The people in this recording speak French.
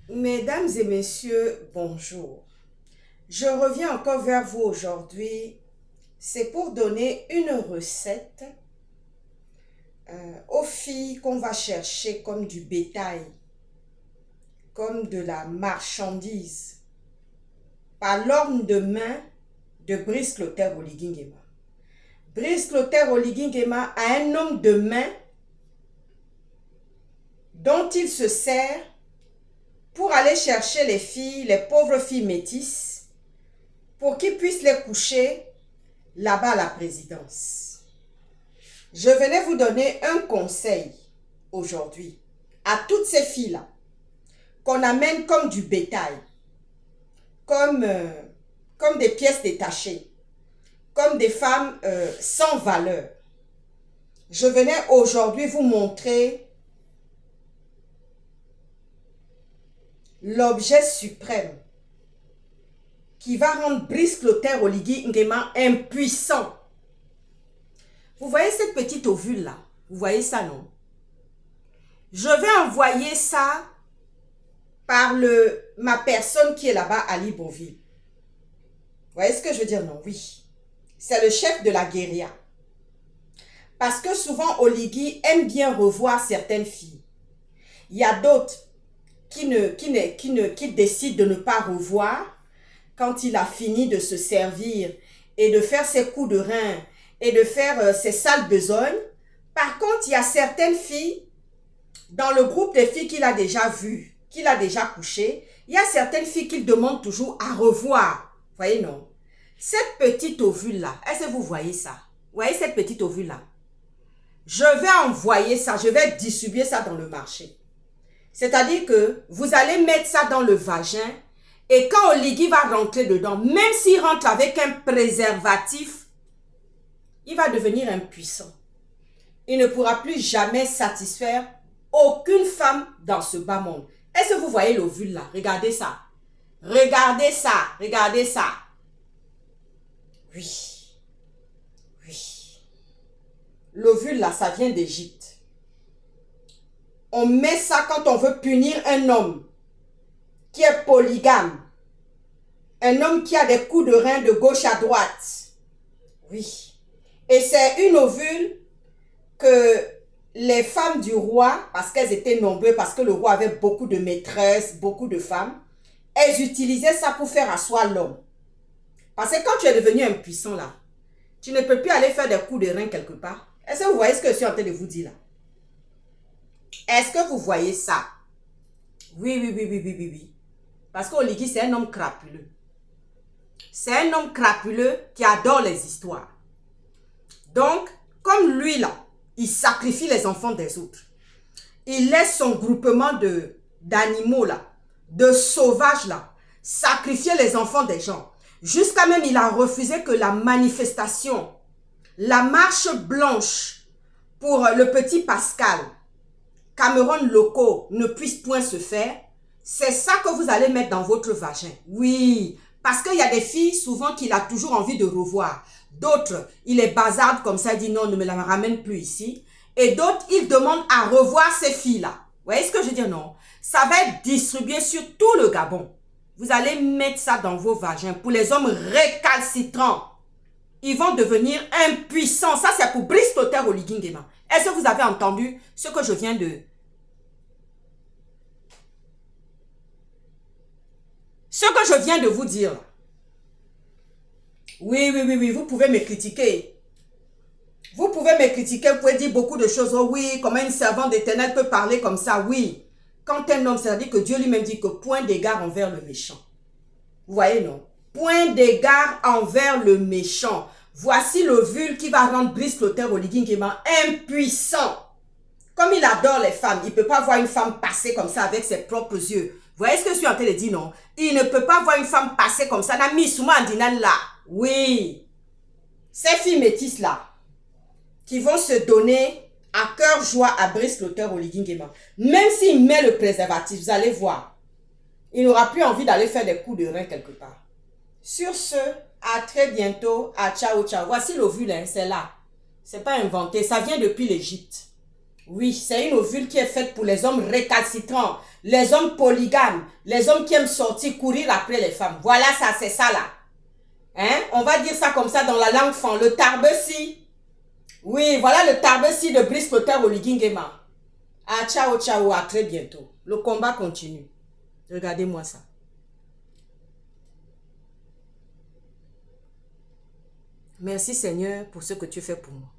Mesdames et messieurs, bonjour. Je reviens encore vers vous aujourd'hui. C'est pour donner une recette aux filles qu'on va chercher comme du bétail, comme de la marchandise, par l'ordre de main de Brice Clotaire Oligui. Brice Clotaire Oligui a un homme de main dont il se sert pour aller chercher les filles, les pauvres filles métisses, pour qu'ils puissent les coucher là-bas à la présidence. Je venais vous donner un conseil aujourd'hui à toutes ces filles-là qu'on amène comme du bétail, comme des pièces détachées, comme des femmes sans valeur. Je venais aujourd'hui vous montrer l'objet suprême qui va rendre Brice Clotaire Oligui Nguema impuissant. Vous voyez cette petite ovule là? Vous voyez ça, non? Je vais envoyer ça par ma personne qui est là-bas, Ali Bonville. Vous voyez ce que je veux dire, non? Oui. C'est le chef de la guérilla. Parce que souvent, Oligui aime bien revoir certaines filles. Il y a d'autres qui décident de ne pas revoir quand il a fini de se servir et de faire ses coups de rein et de faire ses sales besognes. Par contre, il y a certaines filles, dans le groupe des filles qu'il a déjà vues, qu'il a déjà couchées, il y a certaines filles qu'il demande toujours à revoir. Vous voyez, non? Cette petite ovule-là, est-ce que vous voyez ça? Vous voyez cette petite ovule-là? Je vais envoyer ça, je vais distribuer ça dans le marché. C'est-à-dire que vous allez mettre ça dans le vagin et quand Oligui va rentrer dedans, même s'il rentre avec un préservatif, il va devenir impuissant. Il ne pourra plus jamais satisfaire aucune femme dans ce bas monde. Est-ce que vous voyez l'ovule là? Regardez ça. Regardez ça. Regardez ça. Oui. Oui. L'ovule là, ça vient d'Égypte. On met ça quand on veut punir un homme qui est polygame. Un homme qui a des coups de rein de gauche à droite. Oui. Et c'est une ovule que les femmes du roi, parce qu'elles étaient nombreuses, parce que le roi avait beaucoup de maîtresses, beaucoup de femmes, elles utilisaient ça pour faire asseoir l'homme. Parce que quand tu es devenu impuissant là, tu ne peux plus aller faire des coups de rein quelque part. Est-ce que vous voyez ce que je suis en train de vous dire là? Est-ce que vous voyez ça? Oui. Parce qu'Oligui, c'est un homme crapuleux. C'est un homme crapuleux qui adore les histoires. Donc, comme lui là, il sacrifie les enfants des autres. Il laisse son groupement d'animaux là, de sauvages là, sacrifier les enfants des gens. Jusqu'à même, il a refusé que la manifestation, la marche blanche pour le petit Pascal, Cameron Loco, ne puisse point se faire. C'est ça que vous allez mettre dans votre vagin. Oui, parce qu'il y a des filles souvent qu'il a toujours envie de revoir. D'autres, il les bazarde comme ça, il dit non, ne me la ramène plus ici. Et d'autres, il demande à revoir ces filles-là. Vous voyez ce que je veux dire, non? Ça va être distribué sur tout le Gabon. Vous allez mettre ça dans vos vagins. Pour les hommes récalcitrants, ils vont devenir impuissants. Ça, c'est pour Brice Clotaire Oligui Nguema. Est-ce que vous avez entendu ce que je viens de... Ce que je viens de vous dire. Oui, vous pouvez me critiquer. Vous pouvez me critiquer, vous pouvez dire beaucoup de choses. Oh oui, comment une servante d'Éternel peut parler comme ça? Oui. Quand un homme, c'est-à-dire que Dieu lui-même dit que point d'égard envers le méchant. Vous voyez, non? Point d'égard envers le méchant. Voici l'ovule qui va rendre Brice Clotaire Oligui Nguema impuissant. Comme il adore les femmes, il ne peut pas voir une femme passer comme ça avec ses propres yeux. Vous voyez ce que je suis en train de dire, non? Il ne peut pas voir une femme passer comme ça. Là. Oui. Ces filles métisses là, qui vont se donner à cœur joie à Brice Clotaire Oligui Nguema. Même s'il met le préservatif, vous allez voir. Il n'aura plus envie d'aller faire des coups de rein quelque part. Sur ce, à très bientôt. À ciao. Voici l'ovule, hein, c'est là. C'est pas inventé, ça vient depuis l'Égypte. Oui, c'est une ovule qui est faite pour les hommes récalcitrants, les hommes polygames, les hommes qui aiment sortir, courir après les femmes. Voilà ça, c'est ça là. Hein? On va dire ça comme ça dans la langue fan. Le tarbesi. Oui, voilà le tarbesi de Brice Clotaire Oligui Nguema. Ah, ciao, ciao, à très bientôt. Le combat continue. Regardez-moi ça. Merci Seigneur pour ce que tu fais pour moi.